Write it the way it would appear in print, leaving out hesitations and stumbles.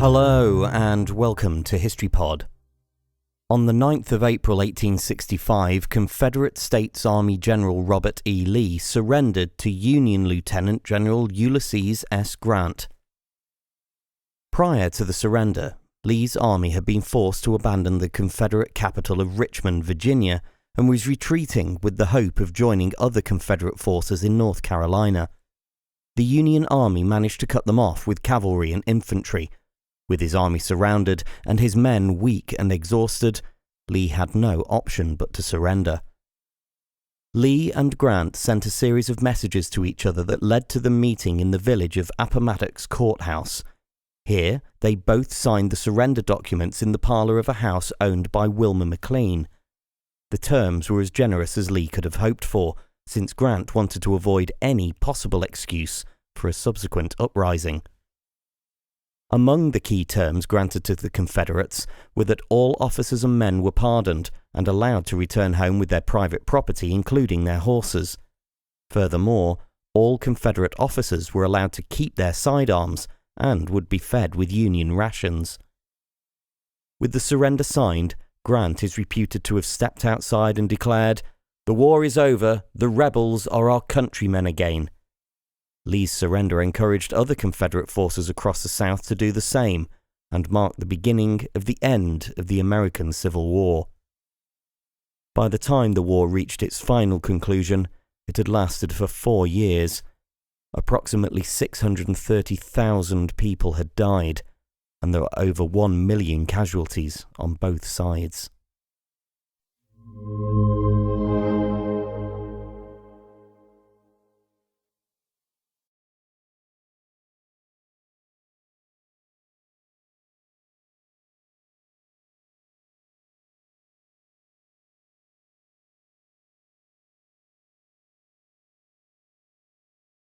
Hello and welcome to History Pod. On the 9th of April 1865, Confederate States Army General Robert E. Lee surrendered to Union Lieutenant General Ulysses S. Grant. Prior to the surrender, Lee's army had been forced to abandon the Confederate capital of Richmond, Virginia, and was retreating with the hope of joining other Confederate forces in North Carolina. The Union Army managed to cut them off with cavalry and infantry. With his army surrounded and his men weak and exhausted, Lee had no option but to surrender. Lee and Grant sent a series of messages to each other that led to them meeting in the village of Appomattox Courthouse. Here, they both signed the surrender documents in the parlour of a house owned by Wilmer McLean. The terms were as generous as Lee could have hoped for, since Grant wanted to avoid any possible excuse for a subsequent uprising. Among the key terms granted to the Confederates were that all officers and men were pardoned and allowed to return home with their private property, including their horses. Furthermore, all Confederate officers were allowed to keep their sidearms and would be fed with Union rations. With the surrender signed, Grant is reputed to have stepped outside and declared, "The war is over, the rebels are our countrymen again." Lee's surrender encouraged other Confederate forces across the South to do the same, and marked the beginning of the end of the American Civil War. By the time the war reached its final conclusion, it had lasted for 4 years. Approximately 630,000 people had died, and there were over 1 million casualties on both sides.